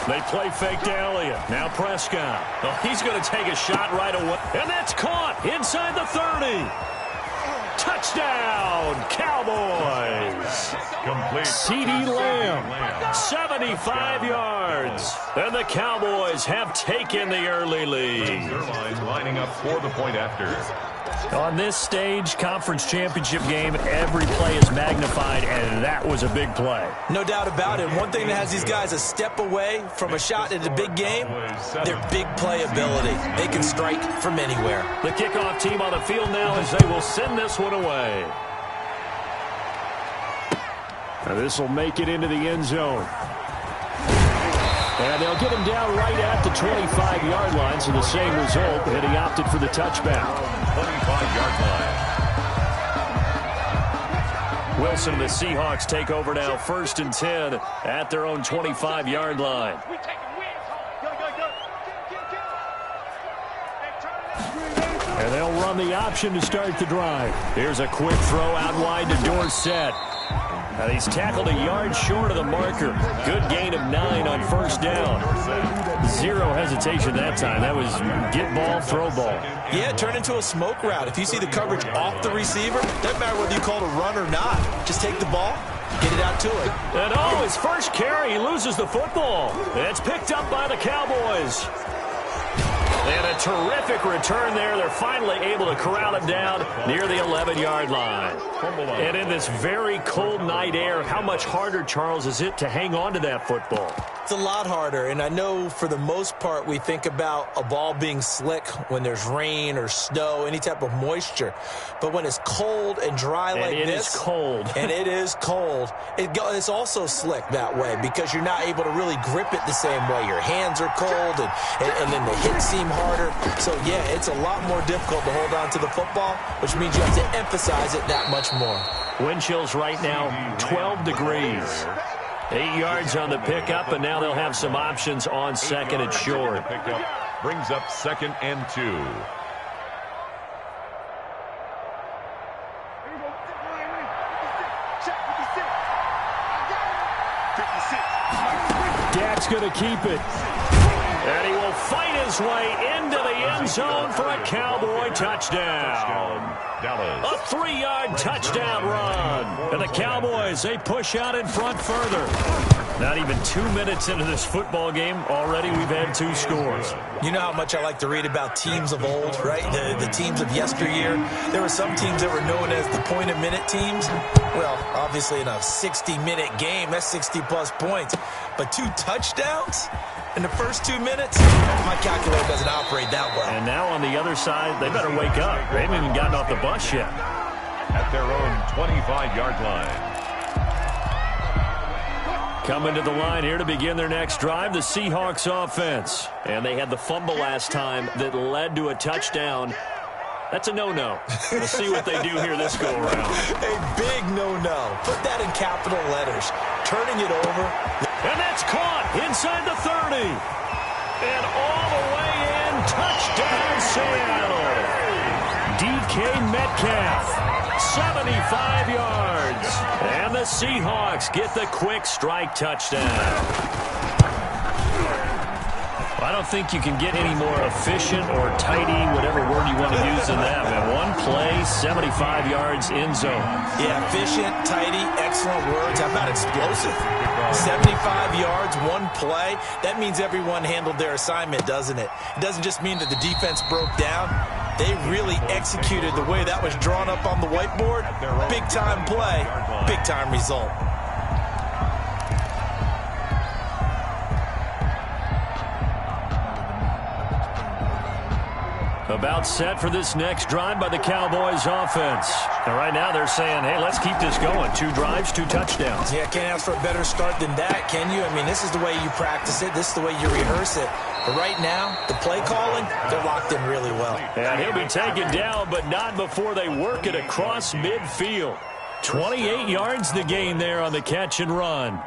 They play fake to Elliott. Now Prescott. Oh, he's going to take a shot right away. And that's caught inside the 30. Touchdown, Cowboys. Complete. CeeDee Lamb, 75 yards. And the Cowboys have taken the early lead. Lining up for the point after. On this stage, conference championship game, every play is magnified, and that was a big play. No doubt about it. One thing that has these guys a step away from a shot in a big game, their big play ability. They can strike from anywhere. The kickoff team on the field now as they will send this one away. And this will make it into the end zone. And they'll get him down right at the 25-yard line, so the same result, and he opted for the touchback. 25-yard line. Wilson and the Seahawks take over now, 1st and 10 at their own 25-yard line. And they'll run the option to start the drive. Here's a quick throw out wide to Dorsett. And he's tackled a yard short of the marker. Good gain of 9 on 1st down. Zero hesitation that time. That was get ball, throw ball. Yeah, turn into a smoke route. If you see the coverage off the receiver, doesn't matter whether you call it a run or not. Just take the ball, get it out to it. And oh, his first carry, he loses the football. It's picked up by the Cowboys. And a terrific return there. They're finally able to corral him down near the 11-yard line. And in this very cold night air, how much harder, Charles, is it to hang on to that football? It's a lot harder, and I know for the most part we think about a ball being slick when there's rain or snow, any type of moisture. But when it's cold and dry like this. And it is cold. And it is cold. It's also slick that way because you're not able to really grip it the same way. Your hands are cold, and then the hits seem harder. So, yeah, it's a lot more difficult to hold on to the football, which means you have to emphasize it that much more. Wind chills right now, 12 degrees. 8 yards on the pickup, and now they'll have some options on 2nd and short. Pickup brings up 2nd and 2. Dak's going to keep it. And he will fight his way into the end zone for a Cowboy touchdown. A 3-yard touchdown run. And the Cowboys, they push out in front further. Not even 2 minutes into this football game, already we've had 2 scores. You know how much I like to read about teams of old, right? The teams of yesteryear. There were some teams that were known as the point-a-minute teams. Well, obviously in a 60-minute game, that's 60-plus points. But 2 touchdowns in the first 2 minutes? My calculator doesn't operate that well. And now on the other side, they better wake up. They haven't even gotten off the bus yet. At their own 25-yard line. Coming to the line here to begin their next drive, the Seahawks offense. And they had the fumble last time that led to a touchdown. That's a no-no. We'll see what they do here this go-around. A big no-no. Put that in capital letters. Turning it over. And that's caught inside the 30. And all the way in, touchdown Seattle. DK Metcalf, 75 yards. And the Seahawks get the quick strike touchdown. I don't think you can get any more efficient or tidy, whatever word you want to use in that, man. One play, 75 yards in zone. Yeah, efficient, tidy, excellent words. How about explosive? 75 yards, one play. That means everyone handled their assignment, doesn't it? It doesn't just mean that the defense broke down. They really executed the way that was drawn up on the whiteboard. Big-time play, big-time result. About set for this next drive by the Cowboys offense. And right now they're saying, hey, let's keep this going. 2 drives, 2 touchdowns. Yeah, can't ask for a better start than that, can you? I mean, this is the way you practice it. This is the way you rehearse it. But right now, the play calling, they're locked in really well. And he'll be taken down, but not before they work it across midfield. 28 yards the gain there on the catch and run.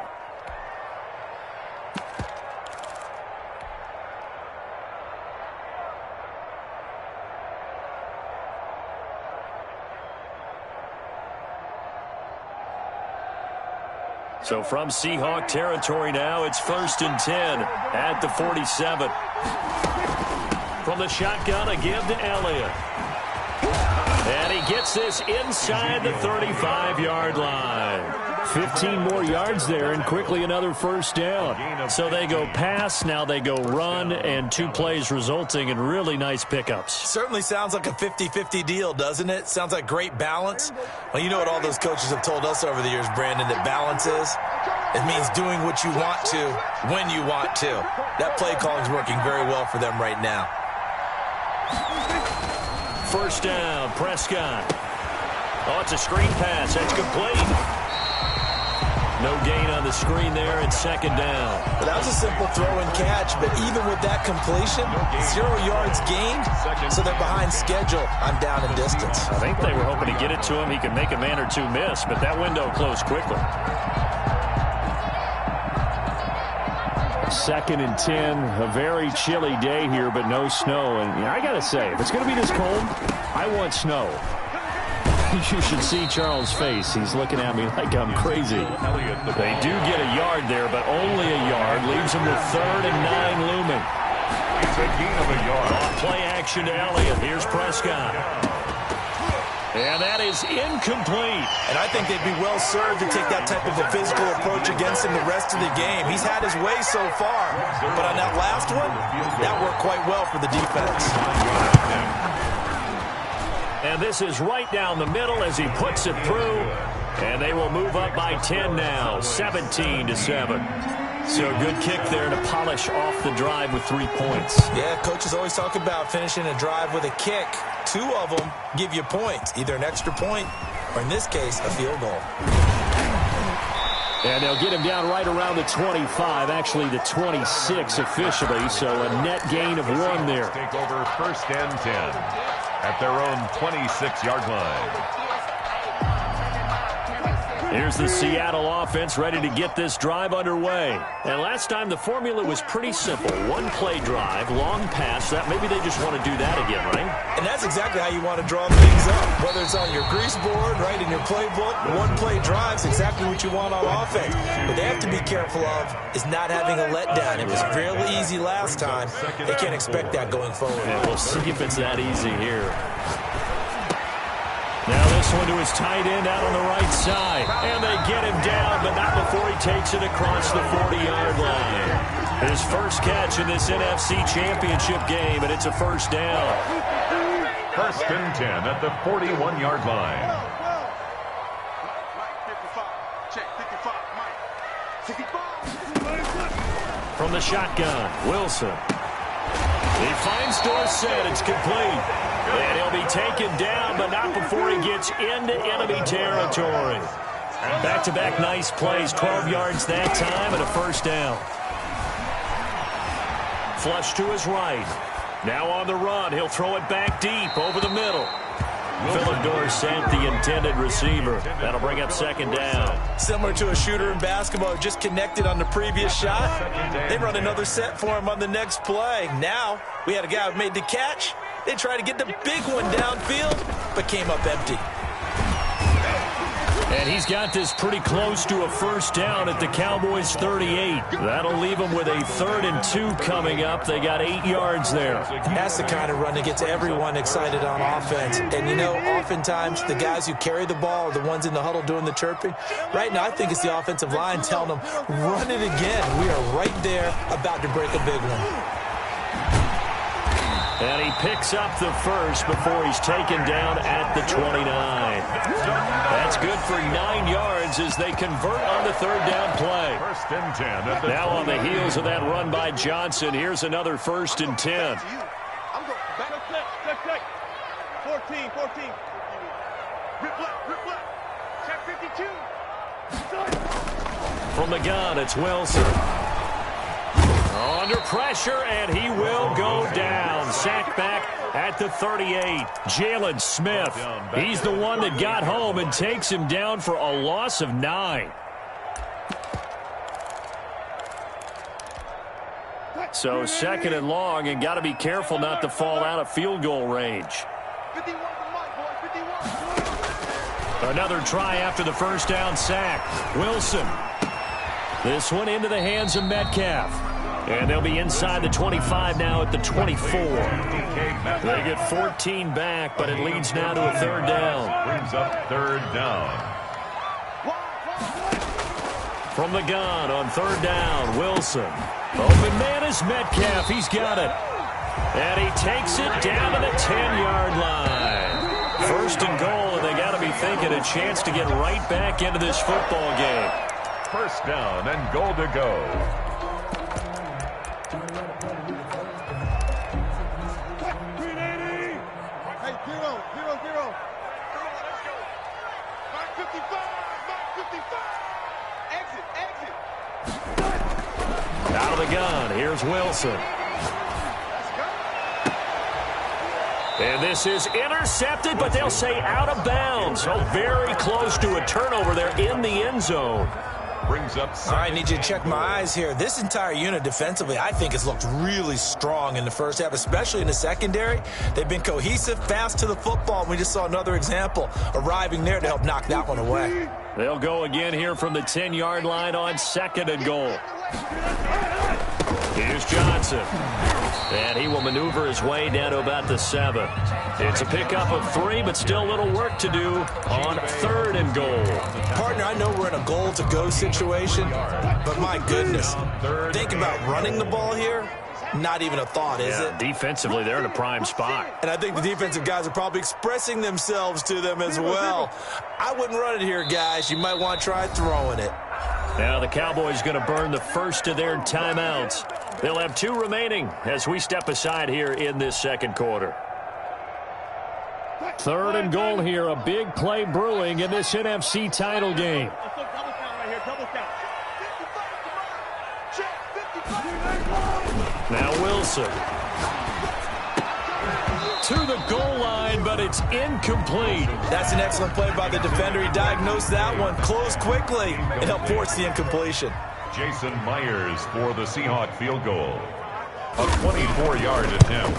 So from Seahawk territory now, it's 1st and 10 at the 47. From the shotgun, a give to Elliott. And he gets this inside the 35-yard line. 15 more yards there, and quickly another first down. So they go pass, now they go run, and 2 plays resulting in really nice pickups. Certainly sounds like a 50-50 deal, doesn't it? Sounds like great balance. Well, you know what all those coaches have told us over the years, Brandon, that balance is? It means doing what you want to when you want to. That play calling is working very well for them right now. First down, Prescott. Oh, it's a screen pass. That's complete. No gain on the screen there, and 2nd down. Well, that was a simple throw and catch, but even with that completion, 0 yards gained, so they're behind schedule on down and distance. I think they were hoping to get it to him. He could make a man or 2 miss, but that window closed quickly. 2nd and 10, a very chilly day here, but no snow. And I got to say, if it's going to be this cold, I want snow. You should see Charles' face. He's looking at me like I'm crazy. They do get a yard there, but only a yard. Leaves them with 3rd and 9 looming. It's a gain of a yard. Off play action to Elliott. Here's Prescott. And that is incomplete. And I think they'd be well served to take that type of a physical approach against him the rest of the game. He's had his way so far, but on that last one, that worked quite well for the defense. And this is right down the middle as he puts it through. And they will move up by 10 now, 17-7. So a good kick there to polish off the drive with 3 points. Yeah, coaches always talk about finishing a drive with a kick. 2 of them give you points, either an extra point or, in this case, a field goal. And they'll get him down right around the 25, actually the 26 officially, so a net gain of 1 there. Take over 1st and 10 at their own 26-yard line. Here's the Seattle offense ready to get this drive underway. And last time the formula was pretty simple. 1-play drive, long pass. That maybe they just want to do that again, right? And that's exactly how you want to draw things up. Whether it's on your grease board, right in your playbook, 1-play drive's exactly what you want on offense. What they have to be careful of is not having a letdown. It was real easy last time. They can't expect that going forward. Yeah, we'll see if it's that easy here. Now this one to his tight end out on the right side. And they get him down, but not before he takes it across the 40-yard line. His first catch in this NFC Championship game, and it's a first down. 1st and 10 at the 41-yard line. From the shotgun, Wilson. He finds Dorsett. It's complete. And he'll be taken down, but not before he gets into enemy territory. Back-to-back nice plays, 12 yards that time, and a first down. Flush to his right. Now on the run, he'll throw it back deep over the middle. Philip Dorsett, the intended receiver. That'll bring up 2nd down. Similar to a shooter in basketball who just connected on the previous shot. They run another set for him on the next play. Now, we had a guy who made the catch. They tried to get the big one downfield, but came up empty. And he's got this pretty close to a first down at the Cowboys' 38. That'll leave them with a 3rd and 2 coming up. They got 8 yards there. That's the kind of run that gets everyone excited on offense. And, you know, oftentimes the guys who carry the ball are the ones in the huddle doing the chirping. Right now, I think it's the offensive line telling them, run it again. We are right there about to break a big one. And he picks up the first before he's taken down at the 29. That's good for 9 yards as they convert on the 3rd down play. 1st and 10 at the now on the heels of that run by Johnson, here's another 1st and 10. I'm going back. 14. Rip left. Check 52. From the gun, it's Wilson. Under pressure, and he will go down. Sacked back at the 38. Jalen Smith, he's the one that got home and takes him down for a loss of 9. So 2nd and long, and got to be careful not to fall out of field goal range. Another try after the first down sack. Wilson. This one into the hands of Metcalf. And they'll be inside the 25 now at the 24. They get 14 back, but it leads now to a third down. Brings up third down. From the gun on third down, Wilson. Open man is Metcalf. He's got it. And he takes it down to the 10-yard line. First and goal, and they got to be thinking a chance to get right back into this football game. First down and goal to go. Hey, 0-0-0. Mark 55. Exit. Out of the gun, here's Wilson. And this is intercepted, but they'll say out of bounds. So very close to a turnover there in the end zone. Brings up. I need you to check my eyes here. This entire unit defensively, I think, has looked really strong in the first half, especially in the secondary. They've been cohesive, fast to the football. We just saw another example arriving there to help knock that one away. They'll go again here from the 10-yard line on second and goal. Here's Johnson. And he will maneuver his way down to about the 7. It's a pickup of 3, but still a little work to do on third and goal. Partner, I know we're in a goal-to-go situation, but my goodness, think about running the ball here. Not even a thought, is it? Defensively, they're in a prime spot. And I think the defensive guys are probably expressing themselves to them as well. I wouldn't run it here, guys. You might want to try throwing it. Now the Cowboys going to burn the first of their timeouts. They'll have 2 remaining as we step aside here in this second quarter. Third and goal here, a big play brewing in this NFC title game. Now Wilson. To the goal line, but it's incomplete. That's an excellent play by the defender. He diagnosed that one, closed quickly, and helped force the incompletion. Jason Myers for the Seahawk field goal. A 24-yard attempt.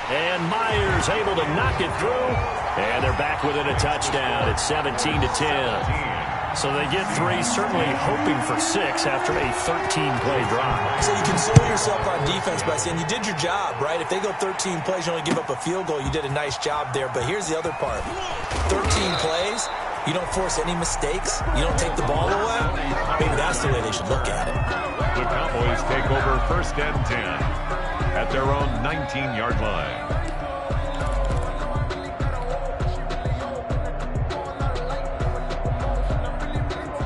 And Myers able to knock it through. And they're back within a touchdown. It's 17-10. So they get 3, certainly hoping for 6 after a 13-play drive. So you console yourself on defense by saying you did your job, right? If they go 13 plays, you only give up a field goal, you did a nice job there. But here's the other part. 13 plays, you don't force any mistakes, you don't take the ball away. Maybe that's the way they should look at it. The Cowboys take over first and 10 at their own 19-yard line.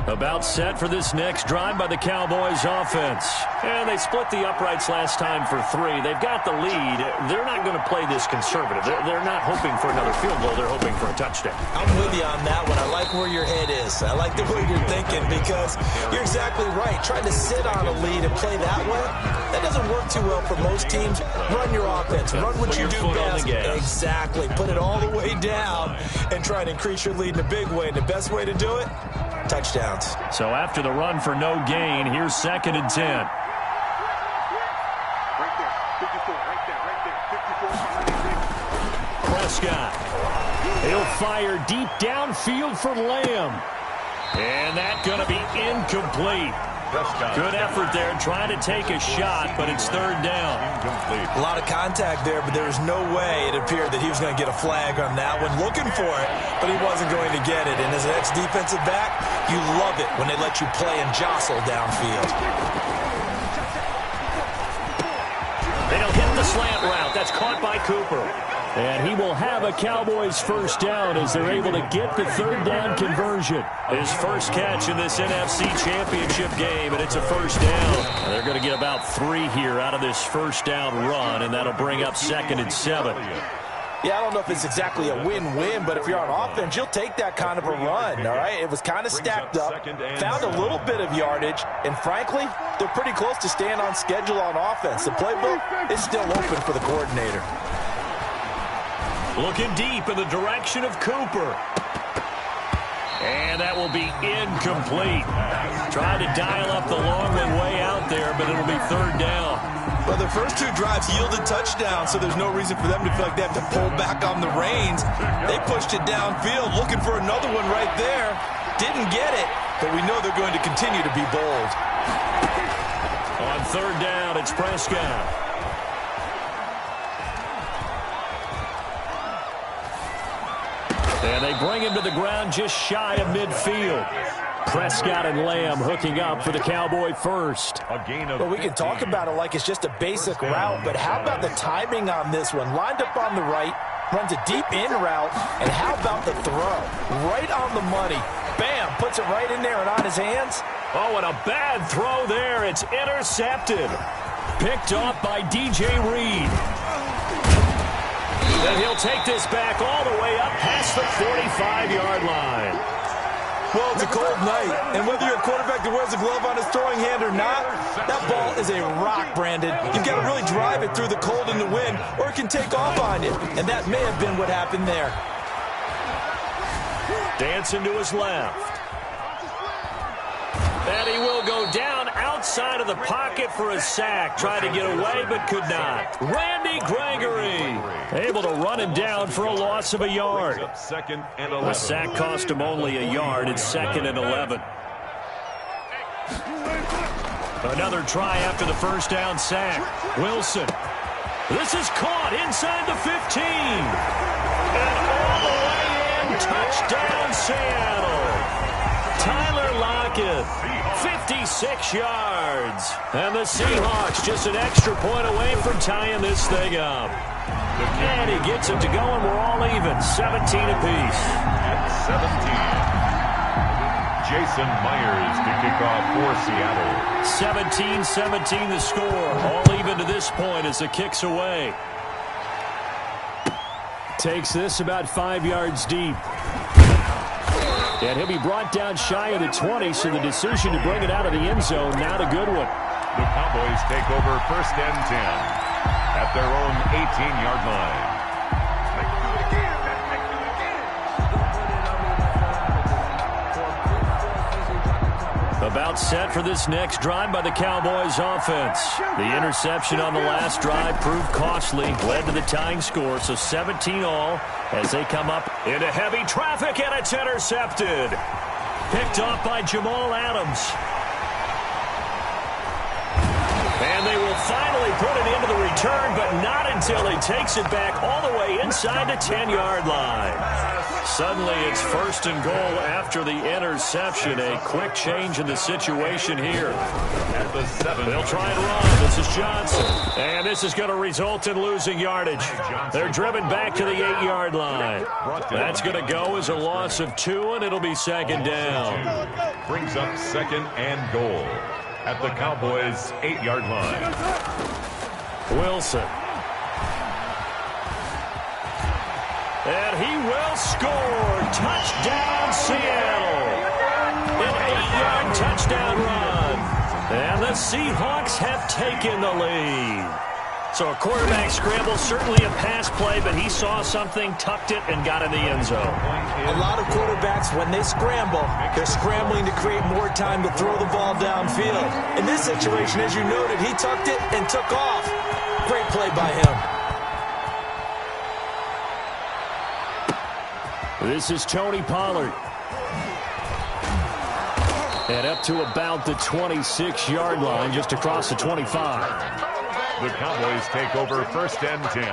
About set for this next drive by the Cowboys offense. And they split the uprights last time for 3. They've got the lead. They're not going to play this conservative. They're not hoping for another field goal. They're hoping for a touchdown. I'm with you on that one. I like where your head is. I like the way you're thinking because you're exactly right. Trying to sit on a lead and play that way, that doesn't work too well for most teams. Run your offense. Run what you do best. Exactly. Put it all the way down and try to increase your lead in a big way. And the best way to do it, touchdowns. So after the run for no gain, here's second and 10. Right there. 54. Right there. 54. Prescott. He'll fire deep downfield for Lamb. And that's going to be incomplete. Prescott. Good effort there trying to take a shot, but it's third down. Incomplete. A lot of contact there, but there was no way it appeared that he was going to get a flag on that one. Looking for it, but he wasn't going to get it. And as an ex-defensive back, you love it when they let you play and jostle downfield. They'll hit the slant route. That's caught by Cooper. And he will have a Cowboys first down as they're able to get the third down conversion. His first catch in this NFC Championship game, and it's a first down. And they're going to get about 3 here out of this first down run, and that'll bring up second and 7. Yeah, I don't know if it's exactly a win-win, but if you're on offense, you'll take that kind of a run, all right? It was kind of stacked up, found a little bit of yardage, and frankly, they're pretty close to staying on schedule on offense. The playbook is still open for the coordinator. Looking deep in the direction of Cooper. And that will be incomplete. Trying to dial up the long one way out there, but it'll be third down. Well, their first 2 drives yielded touchdowns, so there's no reason for them to feel like they have to pull back on the reins. They pushed it downfield, looking for another one right there. Didn't get it, but we know they're going to continue to be bold. On third down, it's Prescott. And they bring him to the ground just shy of midfield. Prescott and Lamb hooking up for the Cowboy first. Well, we can talk about it like it's just a basic route, but how about the timing on this one? Lined up on the right, runs a deep in route, and how about the throw? Right on the money. Bam, puts it right in there and on his hands. Oh, and a bad throw there. It's intercepted. Picked off by DJ Reed. And he'll take this back all the way up past the 45-yard line. Well, it's a cold night, and whether you're a quarterback that wears a glove on his throwing hand or not, that ball is a rock, Brandon. You've got to really drive it through the cold and the wind, or it can take off on you, and that may have been what happened there. Dancing to his left. And he will go down outside of the pocket for a sack. Tried to get away, but could not. Randy Gregory able to run him down for a loss of a yard. The sack cost him only a yard. It's 2nd and 11. Another try after the first down sack. Wilson. This is caught inside the 15. And all the way in. Touchdown, Seattle. Tyler Lockett, 56 yards. And the Seahawks just an extra point away from tying this thing up. And he gets it to go, and we're all even, 17 apiece. At 17, Jason Myers to kick off for Seattle. 17-17 the score. All even to this point as the kick's away. Takes this about 5 yards deep. And he'll be brought down shy of the 20, so the decision to bring it out of the end zone, not a good one. The Cowboys take over 1st and 10 at their own 18-yard line. About set for this next drive by the Cowboys offense. The interception on the last drive proved costly, led to the tying score, so 17 all as they come up into heavy traffic, and it's intercepted. Picked off by Jamal Adams. And they will finally put it into the return, but not until he takes it back all the way inside the 10-yard line. Suddenly it's 1st and goal after the interception. A quick change in the situation here. At the 7. They'll try and run. This is Johnson. And this is going to result in losing yardage. They're driven back to the 8-yard line. That's going to go as a loss of 2, and it'll be 2nd down. Brings up 2nd and goal at the Cowboys' 8-yard line. Wilson. And he will score. Touchdown, Seattle. An 8-yard touchdown run. And the Seahawks have taken the lead. So a quarterback scramble, certainly a pass play, but he saw something, tucked it, and got in the end zone. A lot of quarterbacks, when they scramble, they're scrambling to create more time to throw the ball downfield. In this situation, as you noted, he tucked it and took off. Great play by him. This is Tony Pollard. And up to about the 26-yard line, just across the 25. The Cowboys take over 1st and 10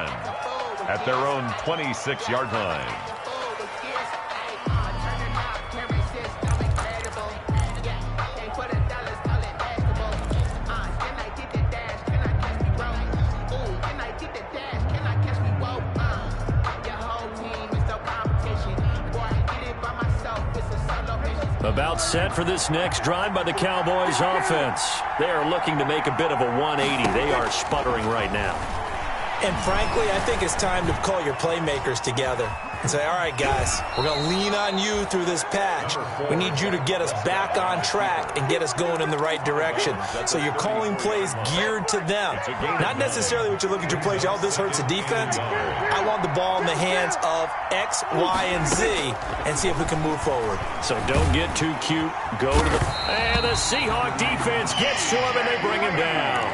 at their own 26-yard line. About set for this next drive by the Cowboys offense. They are looking to make a bit of a 180. They are sputtering right now. And frankly, I think it's time to call your playmakers together and say, all right, guys, we're going to lean on you through this patch. We need you to get us back on track and get us going in the right direction. So you're calling plays geared to them. Not necessarily what you look at your plays, oh, this hurts the defense. I want the ball in the hands of X, Y, and Z and see if we can move forward. So don't get too cute. Go to the... And the Seahawk defense gets to him, and they bring him down.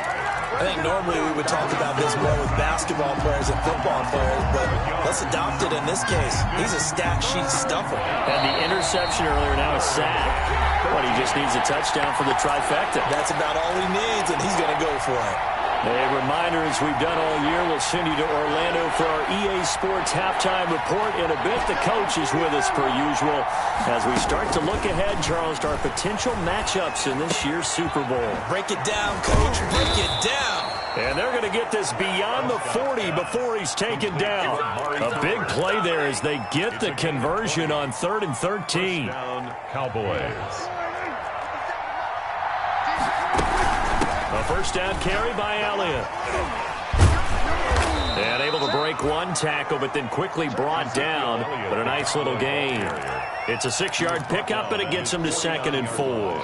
I think normally we would talk about this more with basketball players and football players, but let's adopt it in this case. He's a stat sheet stuffer. And the interception earlier, now a sack. But he just needs a touchdown for the trifecta. That's about all he needs, and he's going to go for it. A reminder, as we've done all year, we'll send you to Orlando for our EA Sports halftime report in a bit. The coach is with us per usual as we start to look ahead, Charles, to our potential matchups in this year's Super Bowl. Break it down, coach. Break it down. And they're going to get this beyond the 40 before he's taken down. A big play there as they get the conversion on 3rd and 13. Cowboys. A first down carry by Elliott. And able to break one tackle, but then quickly brought down. But a nice little gain. It's a 6-yard pickup, and it gets him to 2nd and 4.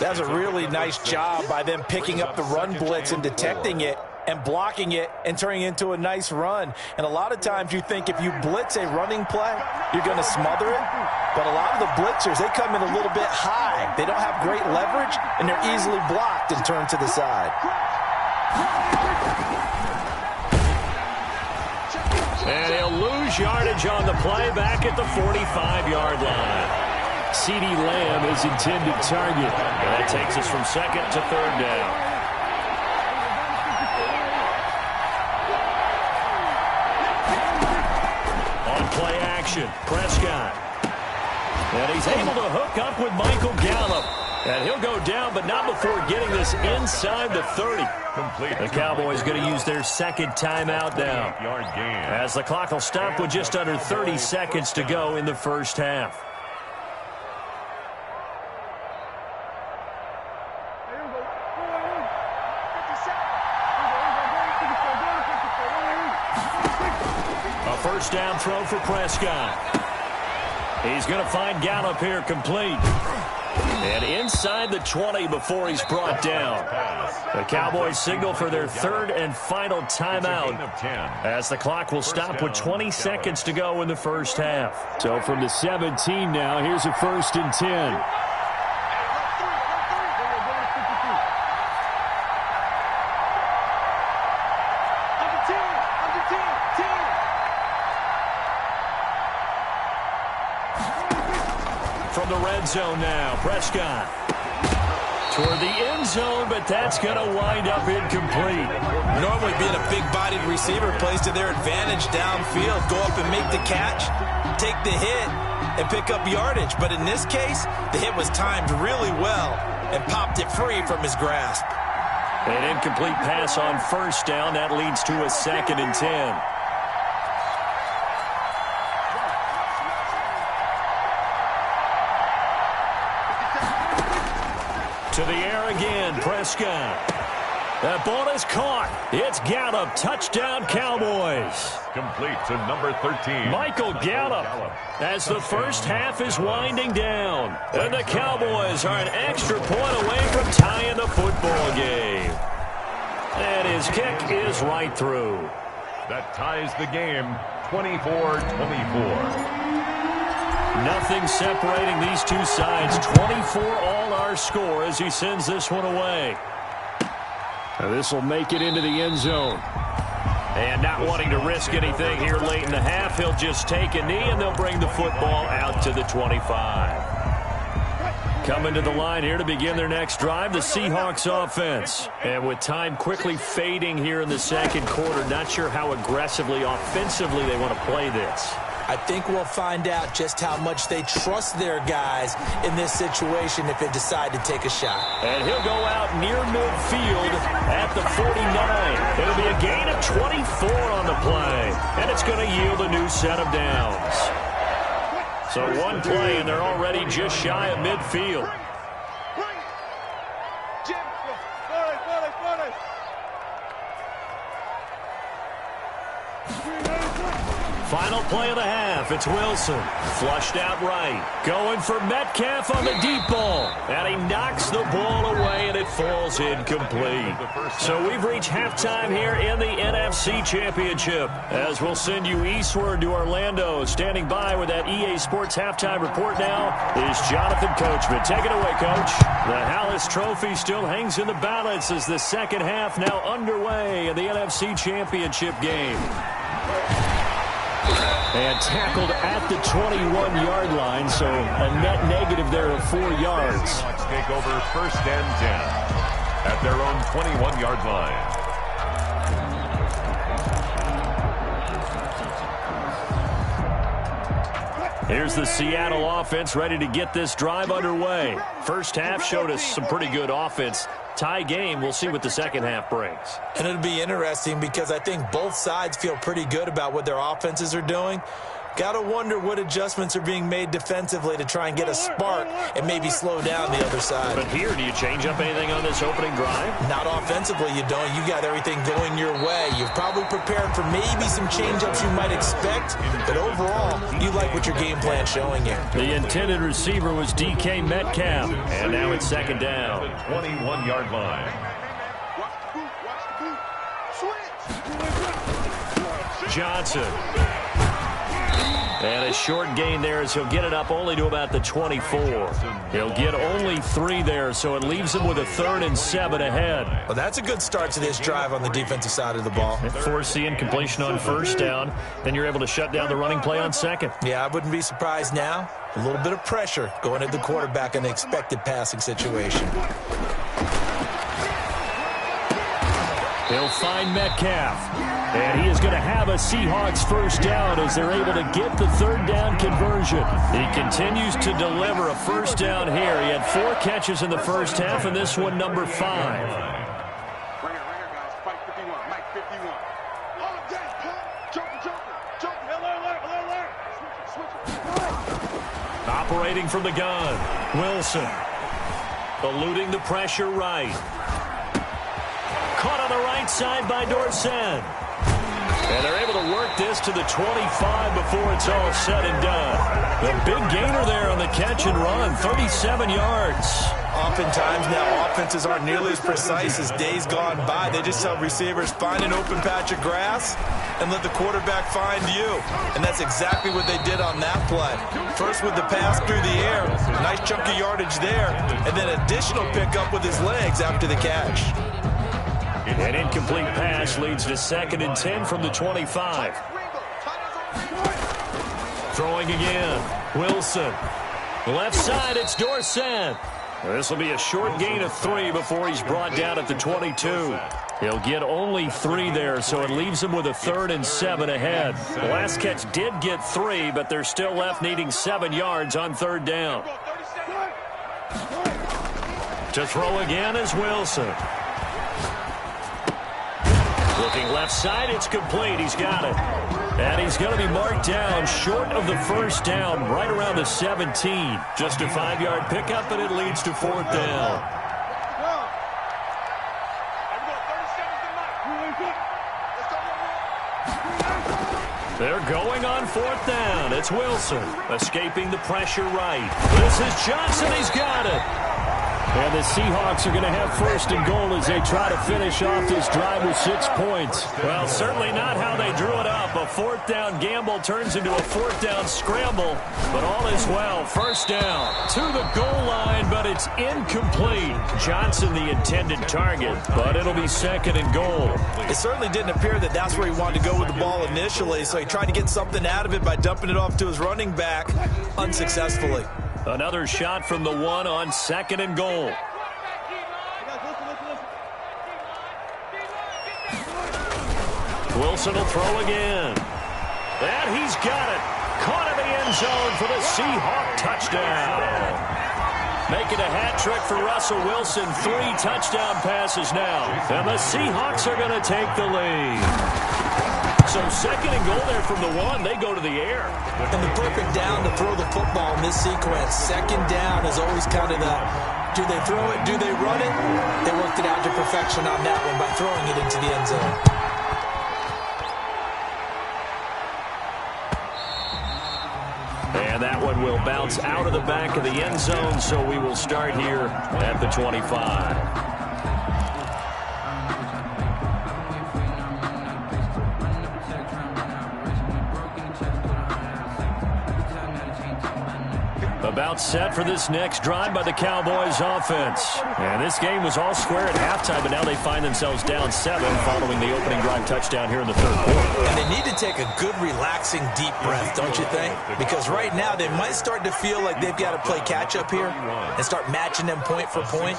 That's a really nice job by them picking up the run blitz and detecting it and blocking it and turning it into a nice run. And a lot of times you think if you blitz a running play, you're going to smother it. But a lot of the blitzers, they come in a little bit high. They don't have great leverage, and they're easily blocked and turned to the side. And he'll lose yardage on the play back at the 45-yard line. CeeDee Lamb is intended target. And that takes us from 2nd to 3rd down. On play action, Prescott. And he's able to hook up with Michael Gallup. And he'll go down, but not before getting this inside the 30. Complete. The Cowboys going to use their 2nd timeout now, Yard gain. as the clock will stop with just under 30 seconds to go in the first half. A first down throw for Prescott. He's going to find Gallup here complete. And inside the 20 before he's brought down. The Cowboys signal for their 3rd and final timeout as the clock will stop with 20 seconds to go in the first half. So from the 17 now, here's a 1st and 10. From the red zone now, Prescott toward the end zone, but that's going to wind up incomplete. Normally being a big-bodied receiver plays to their advantage downfield. Go up and make the catch, take the hit, and pick up yardage. But in this case, the hit was timed really well and popped it free from his grasp. An incomplete pass on first down. That leads to a 2nd and 10. To the air again, Prescott. That ball is caught. It's Gallup. Touchdown, Cowboys. Complete to number 13. Michael Gallup, as the first half is winding down. And the Cowboys are an extra point away from tying the football game. And his kick is right through. That ties the game 24-24. Nothing separating these two sides. 24 all our score as he sends this one away. Now this will make it into the end zone. And not wanting to risk anything here late in the half, he'll just take a knee and they'll bring the football out to the 25. Coming to the line here to begin their next drive, the Seahawks offense. And with time quickly fading here in the second quarter, not sure how aggressively, offensively they want to play this. I think we'll find out just how much they trust their guys in this situation if they decide to take a shot. And he'll go out near midfield at the 49. It'll be a gain of 24 on the play. And it's going to yield a new set of downs. So one play, and they're already just shy of midfield. Final play of the half. It's Wilson. Flushed out right. Going for Metcalf on the deep ball. And he knocks the ball away, and it falls incomplete. So we've reached halftime here in the NFC Championship. As we'll send you eastward to Orlando. Standing by with that EA Sports halftime report now is Jonathan Coachman. Take it away, Coach. The Hallis Trophy still hangs in the balance as the second half now underway in the NFC Championship game. And tackled at the 21-yard line, so a net negative there of 4 yards. Take over first and 10 at their own 21-yard line. Here's the Seattle offense ready to get this drive underway. First half showed us some pretty good offense. Tie game, we'll see what the second half brings. And it'll be interesting because I think both sides feel pretty good about what their offenses are doing. Got to wonder what adjustments are being made defensively to try and get a spark and maybe slow down the other side. But here, do you change up anything on this opening drive? Not offensively, you don't. You got everything going your way. You've probably prepared for maybe some change-ups you might expect, but overall, you like what your game plan's showing you. The intended receiver was DK Metcalf, and now it's second down. 21-yard line. Johnson. And a short gain there as he'll get it up only to about the 24. He'll get only 3 there, so it leaves him with a 3rd and 7 ahead. Well, that's a good start to this drive on the defensive side of the ball. Force the incompletion on first down, then you're able to shut down the running play on second. Yeah, I wouldn't be surprised now. A little bit of pressure going at the quarterback in the expected passing situation. He'll find Metcalf. And he is going to have a Seahawks first down as they're able to get the 3rd down conversion. He continues to deliver a first down here. He had 4 catches in the first half, and this one number 5. Operating from the gun, Wilson. Eluding the pressure right. Caught on the right side by Dorsett. And they're able to work this to the 25 before it's all said and done. The big gainer there on the catch and run, 37 yards. Oftentimes now offenses aren't nearly as precise as days gone by. They just tell receivers, find an open patch of grass and let the quarterback find you. And that's exactly what they did on that play. First with the pass through the air, nice chunk of yardage there, and then additional pickup with his legs after the catch. An incomplete pass leads to 2nd and 10 from the 25. Throwing again, Wilson. Left side, it's Dorsett. This will be a short gain of 3 before he's brought down at the 22. He'll get only 3 there, so it leaves him with a 3rd and 7 ahead. The last catch did get 3, but they're still left needing 7 yards on 3rd down. To throw again is Wilson. Looking left side, it's complete. He's got it. And he's going to be marked down short of the first down, right around the 17. Just a 5-yard pickup, and it leads to 4th down. They're going on 4th down. It's Wilson escaping the pressure right. This is Johnson. He's got it. And the Seahawks are going to have 1st and goal as they try to finish off this drive with 6 points. Well, certainly not how they drew it up. A 4th down gamble turns into a 4th down scramble. But all is well. 1st down to the goal line, but it's incomplete. Johnson the intended target, but it'll be 2nd and goal. It certainly didn't appear that that's where he wanted to go with the ball initially, so he tried to get something out of it by dumping it off to his running back unsuccessfully. Another shot from the 1 on 2nd and goal. Wilson will throw again. And he's got it. Caught in the end zone for the Seahawk touchdown. Making a hat trick for Russell Wilson. 3 touchdown passes now. And the Seahawks are going to take the lead. So 2nd and goal there from the 1. They go to the air. And the perfect down to throw the football in this sequence. 2nd down is always kind of the, do they throw it, do they run it? They worked it out to perfection on that one by throwing it into the end zone. And that one will bounce out of the back of the end zone, so we will start here at the 25. About set for this next drive by the Cowboys offense. And this game was all square at halftime, but now they find themselves down 7 following the opening drive touchdown here in the third quarter. And they need to take a good, relaxing, deep breath, don't you think? Because right now they might start to feel like they've got to play catch-up here and start matching them point for point.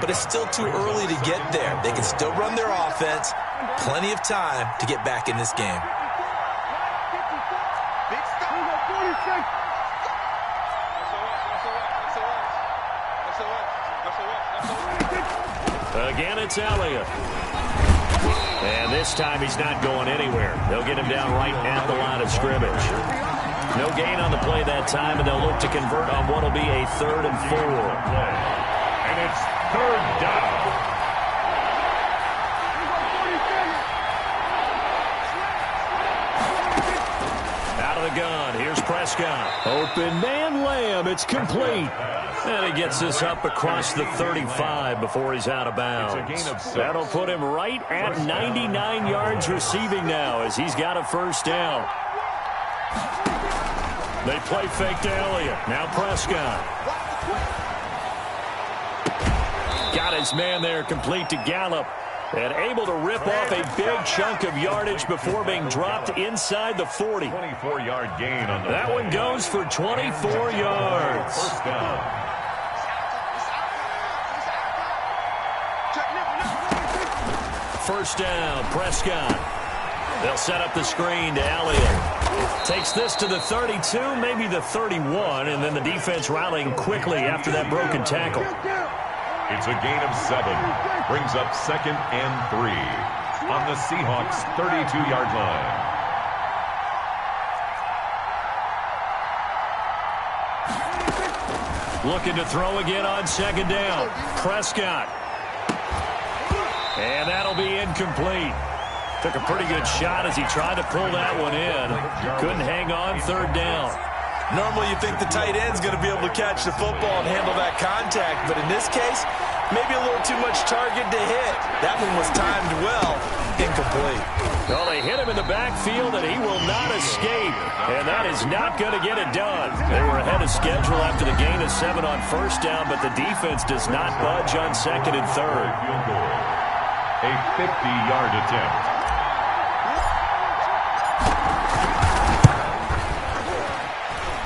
But it's still too early to get there. They can still run their offense. Plenty of time to get back in this game. Again, it's Elliott. And this time he's not going anywhere. They'll get him down right at the line of scrimmage. No gain on the play that time, and they'll look to convert on what will be a 3rd and 4. And it's 3rd down. Out of the gun, here's Prescott. Open man, Lamb, it's complete. And he gets this up across the 35 before he's out of bounds. That'll put him right at 99 yards receiving now as he's got a 1st down. They play fake to Elliott. Now Prescott. Got his man there complete to Gallup. And able to rip off a big chunk of yardage before being dropped inside the 40. 24-yard gain on the That one goes for 24 yards. 1st down. First down, Prescott. They'll set up the screen to Elliott. Takes this to the 32, maybe the 31, and then the defense rallying quickly after that broken tackle. It's a gain of 7. Brings up 2nd and 3 on the Seahawks' 32-yard line. Looking to throw again on 2nd down. Prescott. And that'll be incomplete. Took a pretty good shot as he tried to pull that one in. Couldn't hang on 3rd down. Normally you think the tight end's going to be able to catch the football and handle that contact, but in this case, maybe a little too much target to hit. That one was timed well, incomplete. Well, they hit him in the backfield, and he will not escape. And that is not going to get it done. They were ahead of schedule after the gain of 7 on 1st down, but the defense does not budge on 2nd and 3rd. A 50-yard attempt.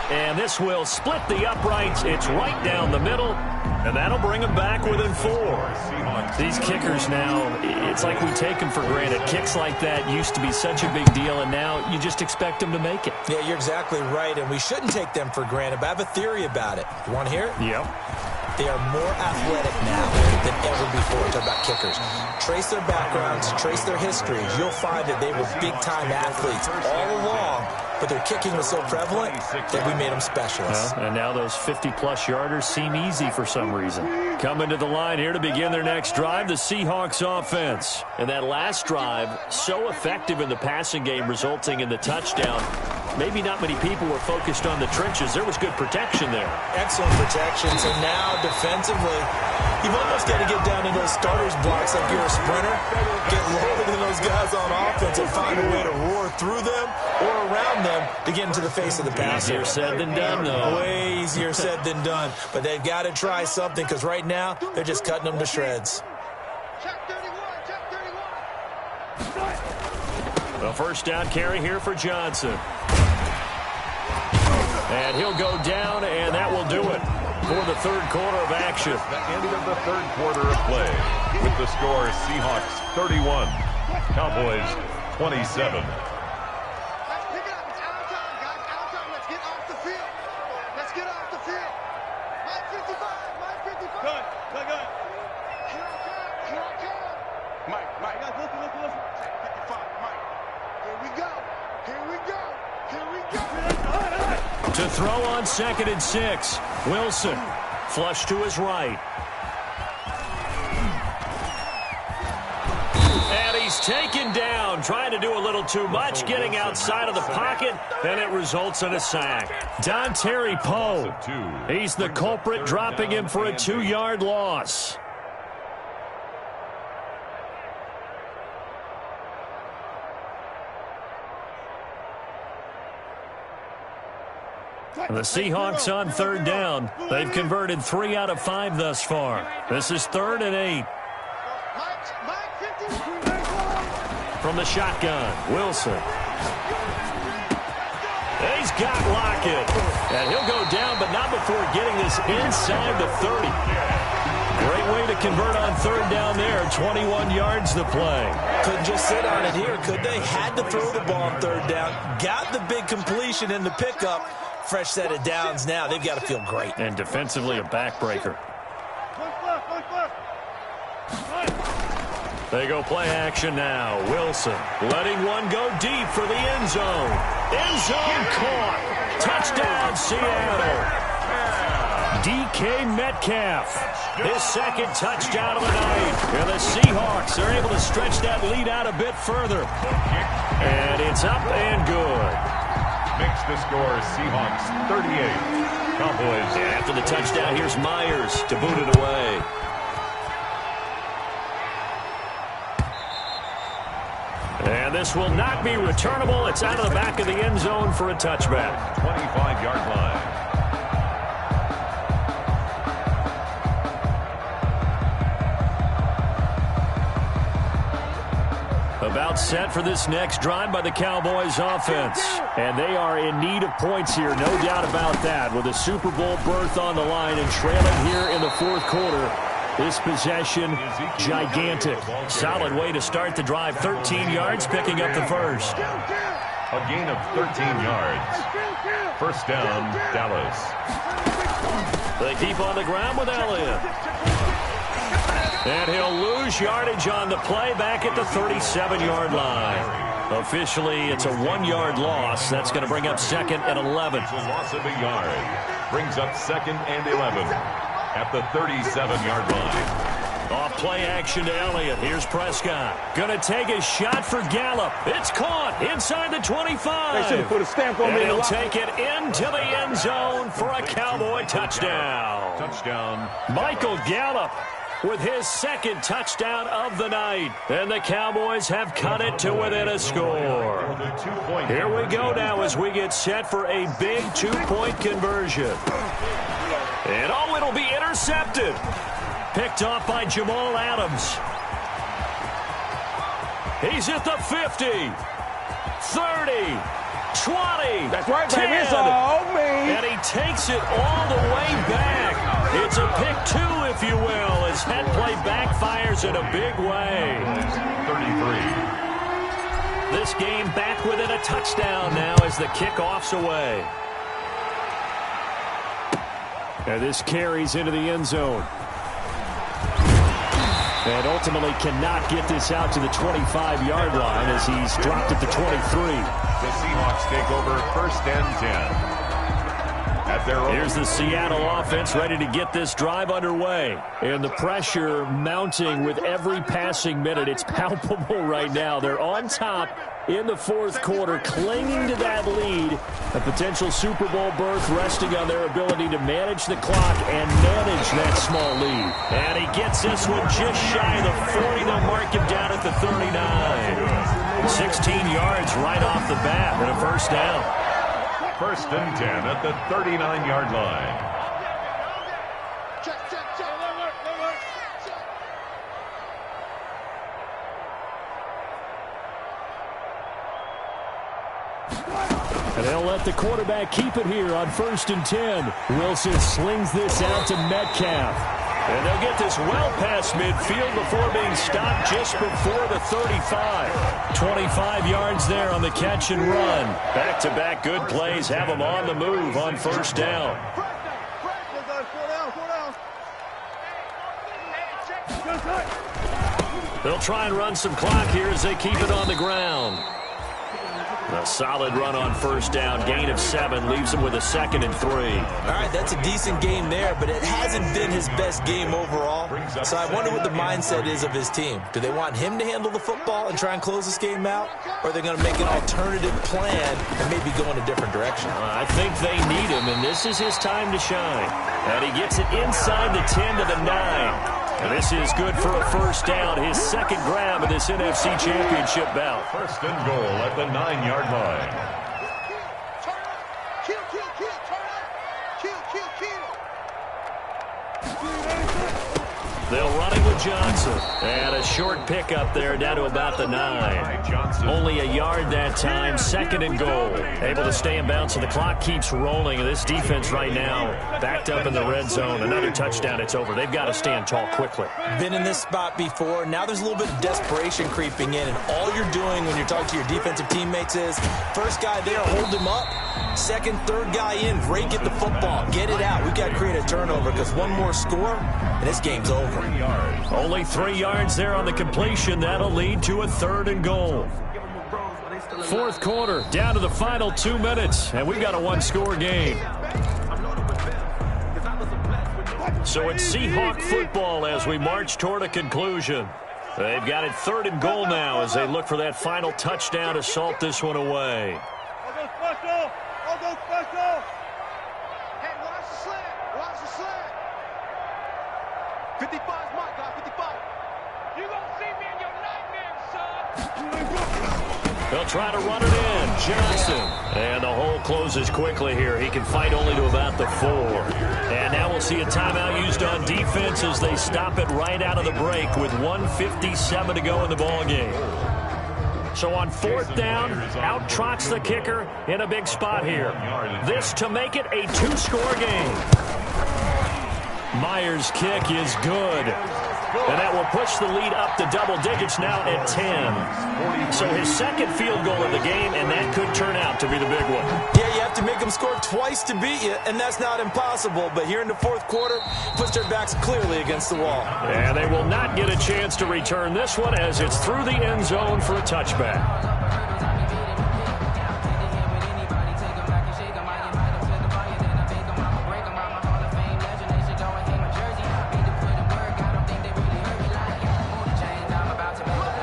And this will split the uprights. It's right down the middle, and that'll bring them back within 4. These kickers now, it's like we take them for granted. Kicks like that used to be such a big deal, and now you just expect them to make it. Yeah, you're exactly right, and we shouldn't take them for granted, but I have a theory about it. You want to hear it? Yep. They are more athletic now than ever before. Talk about kickers. Trace their backgrounds, trace their histories. You'll find that they were big-time athletes all along, but their kicking was so prevalent that we made them specialists. And now those 50-plus yarders seem easy for some reason. Coming to the line here to begin their next drive, the Seahawks offense. And that last drive, so effective in the passing game, resulting in the touchdown. Maybe not many people were focused on the trenches. There was good protection there. Excellent protection. So now, defensively, you've almost got to get down to those starters blocks like you're a sprinter. Get lower than those guys on offense and find a way to roar through them or around them to get into the face of the passer. Easier said than done, though. Way easier said than done. But they've got to try something because right now, they're just cutting them to shreds. A 1st down carry here for Johnson. And he'll go down, and that will do it for the 3rd quarter of action. The end of the 3rd quarter of play with the score Seahawks 31, Cowboys 27. To throw on 2nd and 6. Wilson, flush to his right. And he's taken down, trying to do a little too much, getting outside of the pocket, and it results in a sack. Dontari Poe, he's the culprit, dropping him for a 2-yard loss. The Seahawks on third down. They've converted 3 out of 5 thus far. This is 3rd and 8. From the shotgun, Wilson. He's got Lockett. And he'll go down, but not before getting this inside the 30. Great way to convert on third down there. 21 yards to play. Couldn't just sit on it here, could they? Had to throw the ball on third down. Got the big completion in the pickup. Fresh set of downs now. They've got to feel great. And defensively a backbreaker. They go play action now. Wilson letting one go deep for the end zone. End zone caught. Touchdown, Seattle. DK Metcalf, his 2nd touchdown of the night. And the Seahawks are able to stretch that lead out a bit further. And it's up and good. Makes the score Seahawks 38. Cowboys. And after the touchdown, here's Myers to boot it away. And this will not be returnable. It's out of the back of the end zone for a touchback. 25-yard line. About set for this next drive by the Cowboys offense. And they are in need of points here, no doubt about that. With a Super Bowl berth on the line and trailing here in the 4th quarter. This possession, gigantic. Solid way to start the drive. 13 yards, picking up the first. A gain of 13 yards. First down, Dallas. They keep on the ground with Elliott. And he'll lose yardage on the play back at the 37-yard line. Officially, it's a 1-yard loss. That's going to bring up 2nd and 11. It's a loss of a yard. Brings up 2nd and 11. At the 37-yard line. Off play action to Elliott. Here's Prescott. Going to take a shot for Gallup. It's caught inside the 25. They should have put a stamp on me. And he'll take it into the end zone for a Cowboy touchdown. Touchdown. Michael Gallup with his 2nd touchdown of the night. And the Cowboys have cut it to within a score. Here we go now as we get set for a big 2-point conversion. And it'll be intercepted. Picked off by Jamal Adams. He's at the 50, 30, 20, That's right, 10, baby. It's all me. and he takes it all the way back. It's a pick 2, if you will, as head play backfires in a big way. 33. This game back within a touchdown now as the kickoff's away. And this carries into the end zone. And ultimately cannot get this out to the 25-yard line as he's dropped at the 23. The Seahawks take over 1st and 10. Here's the Seattle offense ready to get this drive underway. And the pressure mounting with every passing minute. It's palpable right now. They're on top in the 4th quarter, clinging to that lead. A potential Super Bowl berth resting on their ability to manage the clock and manage that small lead. And he gets this one just shy of the 40. They'll mark him down at the 39. 16 yards right off the bat and a first down. 1st and 10 at the 39-yard line. And they'll let the quarterback keep it here on 1st and 10. Wilson slings this out to Metcalf. And they'll get this well past midfield before being stopped just before the 35. 25 yards there on the catch and run. Back-to-back good plays have them on the move on 1st down. They'll try and run some clock here as they keep it on the ground. A solid run on 1st down. Gain of 7 leaves him with a 2nd and 3. All right, that's a decent game there, but it hasn't been his best game overall. So I wonder what the mindset is of his team. Do they want him to handle the football and try and close this game out? Or are they going to make an alternative plan and maybe go in a different direction? I think they need him, and this is his time to shine. And he gets it inside the 10 to the 9. And this is good for a 1st down, his 2nd grab of this NFC Championship bout. 1st and goal at the 9-yard line. They'll run it with Johnson. And a short pickup there down to about the 9. Only a yard that time. 2nd and goal. Able to stay in bounds, so the clock keeps rolling. This defense right now backed up in the red zone. Another touchdown, it's over. They've got to stand tall quickly. Been in this spot before. Now there's a little bit of desperation creeping in, and all you're doing when you're talking to your defensive teammates is first guy there, hold him up. Second, third guy in, break at the football. Get it out. We've got to create a turnover because one more score, and this game's over. Only 3 yards there on the completion. That'll lead to a 3rd and goal. 4th quarter, down to the final 2 minutes, and we've got a 1-score game. So it's Seahawk football as we march toward a conclusion. They've got it 3rd and goal now as they look for that final touchdown to salt this one away. They'll try to run it in. Johnson. And the hole closes quickly here. He can fight only to about the 4. And now we'll see a timeout used on defense as they stop it right out of the break with 1:57 to go in the ballgame. So on 4th down, out trots the kicker in a big spot here. This to make it a 2-score game. Myers' kick is good. And that will push the lead up to double digits now at 10. So his 2nd field goal of the game, and that could turn out to be the big one. Yeah, you have to make them score twice to beat you, and that's not impossible. But here in the 4th quarter, puts their backs clearly against the wall. And they will not get a chance to return this one as it's through the end zone for a touchback.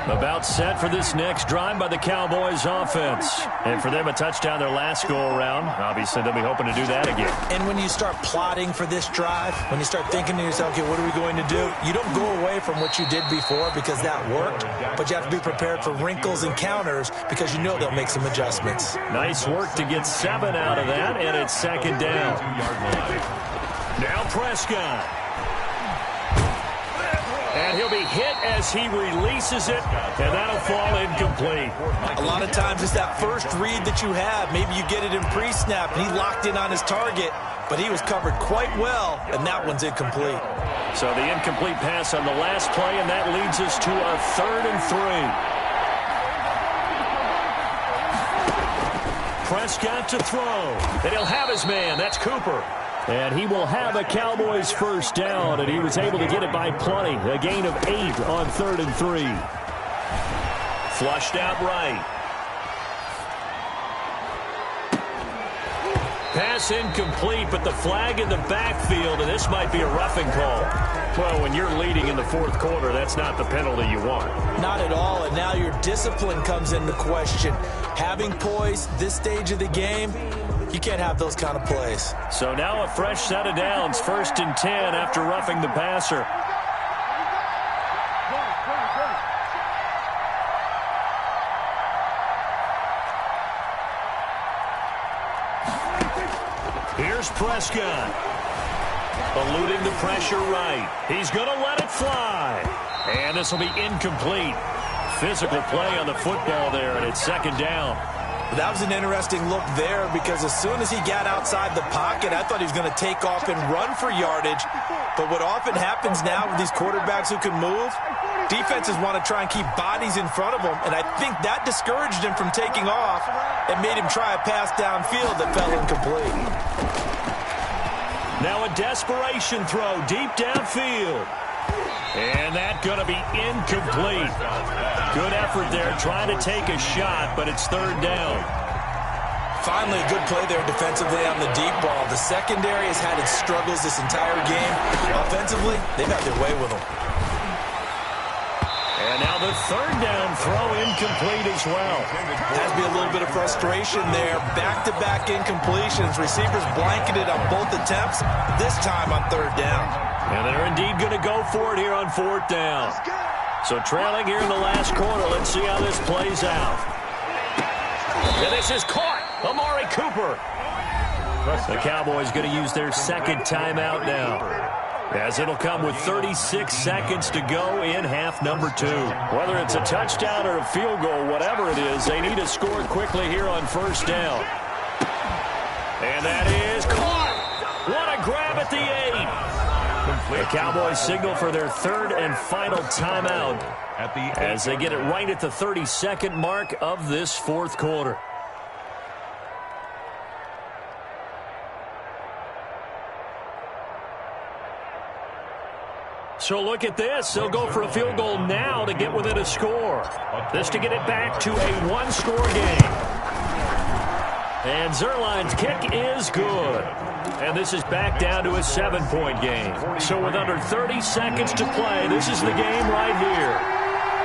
About set for this next drive by the Cowboys offense. And for them, a touchdown their last go-around. Obviously, they'll be hoping to do that again. And when you start plotting for this drive, when you start thinking to yourself, okay, what are we going to do? You don't go away from what you did before because that worked, but you have to be prepared for wrinkles and counters because you know they'll make some adjustments. Nice work to get 7 out of that, and it's 2nd down. Now Prescott. And he'll be hit as he releases it, and that'll fall incomplete. A lot of times it's that first read that you have. Maybe you get it in pre-snap, and he locked in on his target, but he was covered quite well, and that one's incomplete. So the incomplete pass on the last play, and that leads us to a 3rd and 3. Prescott to throw, and he'll have his man. That's Cooper. And he will have a Cowboys 1st down, and he was able to get it by plenty. A gain of 8 on 3rd and 3. Flushed out right. Pass incomplete, but the flag in the backfield, and this might be a roughing call. Well, when you're leading in the 4th quarter, that's not the penalty you want. Not at all, and now your discipline comes into question. Having poise this stage of the game, you can't have those kind of plays. So now a fresh set of downs, 1st and 10 after roughing the passer. Here's Prescott. Eluding the pressure right. He's going to let it fly. And this will be incomplete. Physical play on the football there, and it's 2nd down. That was an interesting look there because as soon as he got outside the pocket, I thought he was going to take off and run for yardage. But what often happens now with these quarterbacks who can move, defenses want to try and keep bodies in front of them, and I think that discouraged him from taking off and made him try a pass downfield that fell incomplete. Now a desperation throw deep downfield. And that's going to be incomplete. Good effort there trying to take a shot, but it's 3rd down. Finally, a good play there defensively on the deep ball. The secondary has had its struggles this entire game. Offensively, they've had their way with them. And now the 3rd down throw incomplete as well. Has to be a little bit of frustration there. Back-to-back incompletions. Receivers blanketed on both attempts, this time on 3rd down. And they're indeed going to go for it here on 4th down. So trailing here in the last quarter. Let's see how this plays out. And this is caught. Amari Cooper. The Cowboys going to use their 2nd timeout now. as it'll come with 36 seconds to go in half number 2. Whether it's a touchdown or a field goal, whatever it is, they need to score quickly here on first down. And that is caught. What a grab at the 8. The Cowboys signal for their third and final timeout as they get it right at the 32nd mark of this fourth quarter. So look at this. They'll go for a field goal now to get within a score. This to get it back to a one-score game. And Zerline's kick is good. And this is back down to a 7-point game. So with under 30 seconds to play, this is the game right here.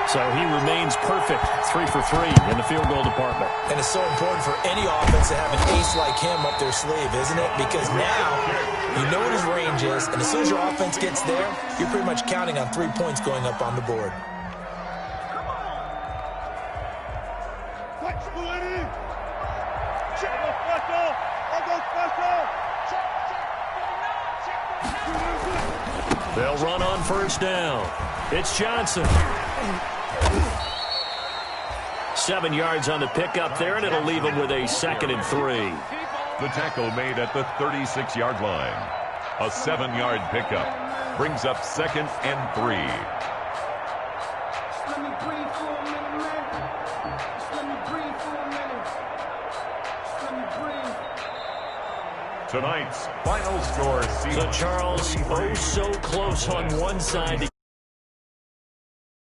So he remains perfect, 3 for 3 in the field goal department. And it's so important for any offense to have an ace like him up their sleeve, isn't it? Because now you know what his range is, and as soon as your offense gets there, you're pretty much counting on 3 points going up on the board. They'll run on first down. It's Johnson. 7 yards on the pickup there, and it'll leave him with a 2nd and 3. The tackle made at the 36-yard line. A 7-yard pickup brings up 2nd and 3. Tonight's final score. So Charles, oh so close on one side.